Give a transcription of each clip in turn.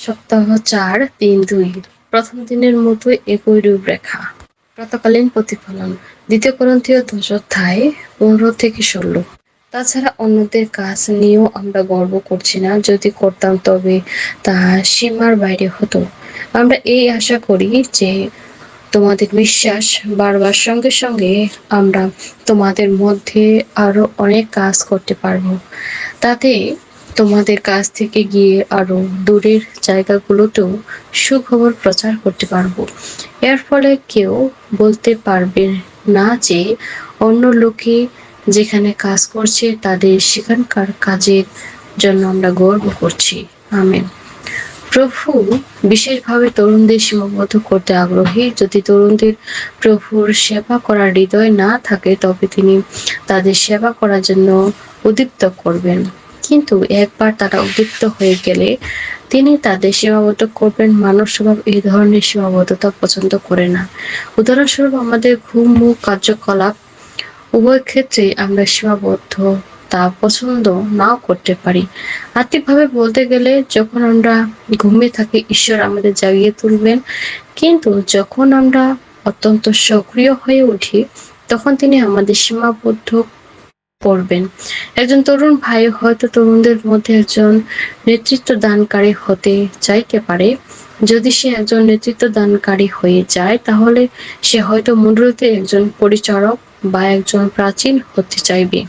সপ্তাহ ৪, দিন ২। প্রথম দিনের মতোই একই রূপরেখা। প্রাতঃকালীন প্রতিফলন ২ করন্থীয় ১০ অধ্যায় ১৫-১৬। তাছাড়া অন্যদের কাজ নিয়েও আমরা গর্ব করছি না, যদি করতাম তবে তা সীমার বাইরে হতো। আমরা এই আশা করি যে তোমাদের বিশ্বাস বাড়বার সঙ্গে সঙ্গে আমরা তোমাদের মধ্যে আরো অনেক কাজ করতে পারব। তাতে তোমাদের কাছ থেকে গিয়ে আরো দূরের জায়গাগুলোতেও সুখবর প্রচার করতে পারব। এর ফলে কেউ বলতে পারবে না যে অন্য লোকে যেখানে কাজ করছে তাদের সেখানকার কাজের জন্য আমরা গর্ব করছি। আমেন। প্রভু বিশেষভাবে তরুণদের সীমাবদ্ধ করতে আগ্রহী। যদি তরুণদের প্রভুর সেবা করার হৃদয় না থাকে তবে তিনি তাদের সেবা করার জন্য উদ্দীপ্ত করবেন, কিন্তু একবার তারা উদ্দীপ্ত হয়ে গেলে তিনি তাদের সীমাবদ্ধ করবেন। মানব স্বভাব এই ধরনের সীমাবদ্ধতা পছন্দ করে না। উদাহরণস্বরূপ আমাদের ঘুম ও কার্যকলাপ উভয় ক্ষেত্রেই আমরা সীমাবদ্ধ তা পছন্দ নাও করতে পারি। আত্মিকভাবে বলতে গেলে যখন আমরা ঘুমিয়ে থাকি ঈশ্বর আমাদের জাগিয়ে তুলবেন, কিন্তু যখন আমরা অত্যন্ত সক্রিয় হয়ে উঠি তখন তিনি আমাদের সীমাবদ্ধ করবেন। একজন তরুণ ভাই হয়তো তরুণদের মধ্যে একজন নেতৃত্ব দানকারী হতে চাইতে পারে। যদি সে একজন নেতৃত্ব দানকারী হয়ে যায় তাহলে সে হয়তো মণ্ডলীতে একজন পরিচারক বা একজন প্রাচীন হতে চাইবে।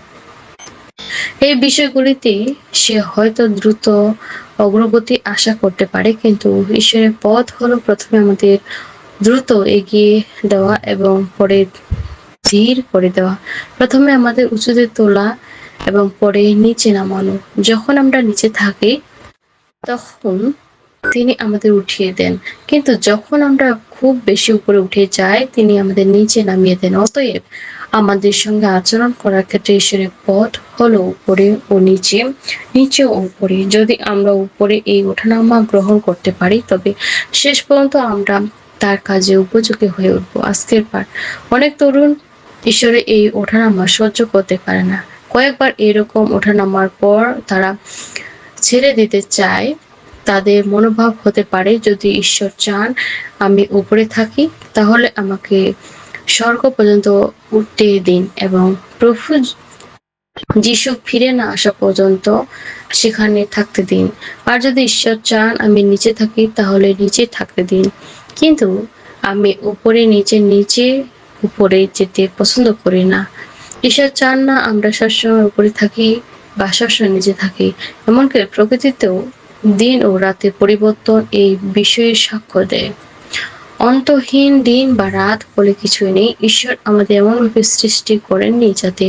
এই বিষয়গুলিতে সে হয়তো দ্রুত অগ্রগতি আশা করতে পারে, কিন্তু ঈশ্বরের পথ হলো প্রথমে আমাদের দ্রুত এগিয়ে দেওয়া এবং পরে ধীর করে দেওয়া। প্রথমে আমাদের উঁচুতে তোলা এবং পরে নিচে নামানো। যখন আমরা নিচে থাকি তখন তিনি আমাদের উঠিয়ে দেন, কিন্তু যখন আমরা খুব বেশি উপরে উঠে যাই তিনি আমাদের নিচে নামিয়ে দেন। অতএব আমাদের সঙ্গে আচরণ করার ক্ষেত্রে ঈশ্বরের পথ হলো উপরে ও নিচে, নিচে ও উপরে। যদি আমরা উপরে এই ওঠানামা গ্রহণ করতে পারি তবে শেষ পর্যন্ত আমরা তার কাজে উপযোগী হয়ে উঠবো। আজকের পাঠ। অনেক তরুণ ঈশ্বরের এই ওঠানামা সহ্য করতে পারে না। কয়েকবার এরকম ওঠানামার পর তারা ছেড়ে দিতে চায়। তাদের মনোভাব হতে পারে, যদি ঈশ্বর চান আমি উপরে থাকি তাহলে আমাকে স্বর্গ পর্যন্ত উঠতে দিন এবং প্রভু যিশু ফিরে না আসা পর্যন্ত সেখানে থাকতে দিন। আর যদি ঈশ্বর চান আমি নিচে থাকি তাহলে নিচে থাকতে দিন, কিন্তু আমি উপরে নিচে নিচে উপরে যেতে পছন্দ করি না। ঈশ্বর চান না আমরা সবসময় উপরে থাকি বা সবসময় নিচে থাকি। এমনকি প্রকৃতিতেও দিন ও রাতের পরিবর্তন এই বিষয়ে সাক্ষ্য দেয়। অন্তহীন দিন বা রাত বলে কিছুই নেই। ঈশ্বর আমাদের এমনভাবে সৃষ্টি করেননি যাতে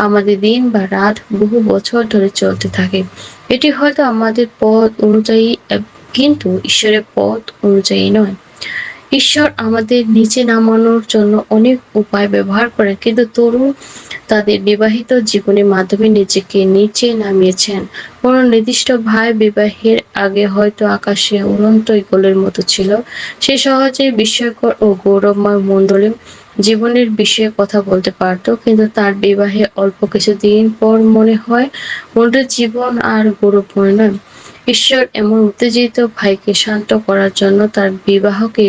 আমাদের দিন বা রাত বহু বছর ধরে চলতে থাকে। এটি হয়তো আমাদের পথ অনুযায়ী, কিন্তু ঈশ্বরের পথ অনুযায়ী নয়। ঈশ্বর আমাদের নিচে নামানোর জন্য অনেক উপায় ব্যবহার করেন, কিন্তু তরুণ তাদের বিবাহিত জীবনের মাধ্যমে নিজেকে নিচে নামিয়েছেন। কোনো নির্দিষ্ট ভাই বিবাহের আগে হয়তো আকাশে উড়ন্ত ঈগলের মতো ছিল। সে সহজেই বিস্ময়কর ও গৌরবময় মণ্ডলী জীবনের বিষয়ে কথা বলতে পারত, কিন্তু তার বিবাহে অল্প কিছুদিন পর মনে হয় মণ্ডলীর জীবন আর গৌরবময় নয়। ঈশ্বর এমন উত্তেজিত ভাইকে শান্ত করার জন্য তার বিবাহকে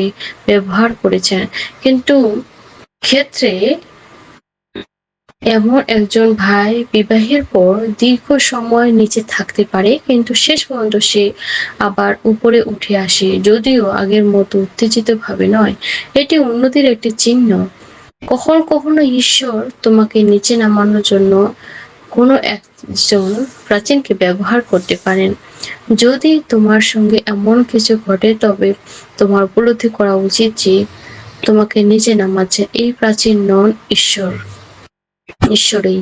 ব্যবহার করেছেন, কিন্তু ক্ষেত্রে এমন একজন ভাই বিবাহের পর দীর্ঘ সময় নিচে থাকতে পারে, কিন্তু শেষ পর্যন্ত সে আবার উপরে উঠে আসে, যদিও আগের মতো উত্তেজিত ভাবে নয়। এটি উন্নতির একটি চিহ্ন। কখনো কখনো ঈশ্বর তোমাকে নিচে নামানোর জন্য কোনো একজন প্রাচীনকে ব্যবহার করতে পারেন। যদি তোমার সঙ্গে এমন কিছু ঘটে তবে তোমার উপলব্ধি করা উচিত যে তোমাকে নিচে নামাচ্ছেন এই প্রাচীন নন, ঈশ্বরই।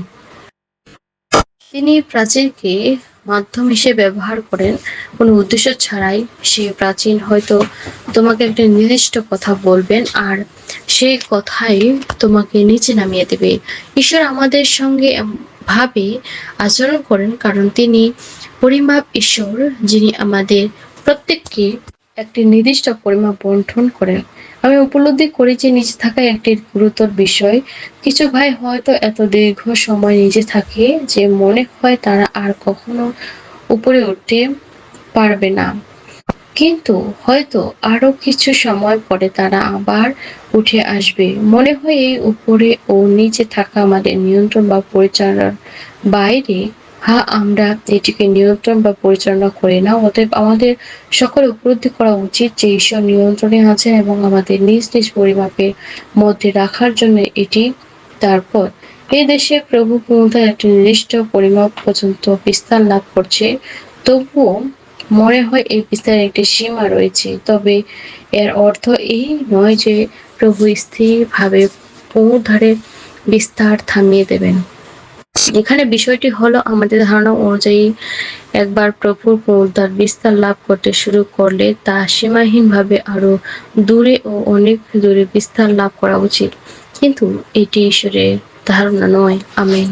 তিনি প্রাচীনকে মাধ্যম হিসেবে ব্যবহার করেন, কোনো উদ্দেশ্য ছাড়াই। সে প্রাচীন হয়তো তোমাকে একটা নির্দিষ্ট কথা বলবেন আর সেই কথাই তোমাকে নিচে নামিয়ে দেবে। ঈশ্বর আমাদের সঙ্গে ভাবে আচরণ করেন কারণ তিনি পরিমাপ ঈশ্বর, যিনি আমাদের প্রত্যেককে একটি নির্দিষ্ট পরিমাপ বন্টন করেন। আমি উপলব্ধি করি যে নিচে থাকা একটি গুরুতর বিষয়। কিছু ভাই হয়তো এত দীর্ঘ সময় নিচে থাকে যে মনে হয় তারা আর কখনো উপরে উঠতে পারবে না। কিন্তু হয়তো আরো কিছু সময় পরে তারা আবার উঠে আসবে। মনে হয় এই উপরে ও নিচে থাকা আমাদের নিয়ন্ত্রণ বা পরিচালনার বাইরে। হ্যাঁ, আমরা এটিকে নিয়ন্ত্রণ বা পরিচালনা করি না। অতএব আমাদের সকল উপলব্ধি করা উচিত যে ঈশ্বর নিয়ন্ত্রণে আছেন এবং আমাদের নিজ নিজ পরিমাপের মধ্যে রাখার জন্য এটি তারপর এই দেশে প্রভু ক্ষমতার একটি নির্দিষ্ট পরিমাপ পর্যন্ত বিস্তার লাভ করছে। তবুও মনে হয় এই বিস্তারের একটি সীমা রয়েছে। তবে এর অর্থ এই নয় যে প্রভু স্থিরভাবে পুনরুদ্ধারে বিস্তার থামিয়ে দেবেন। এখানে বিষয়টি হলো আমাদের ধারণা অনুযায়ী একবার প্রভুর পুনরুদ্ধার বিস্তার লাভ করতে শুরু করলে তা সীমাহীনভাবে আরো দূরে ও অনেক দূরে বিস্তার লাভ করা উচিত। কিন্তু এটি ঈশ্বরের ধারণা নয়। আমেন।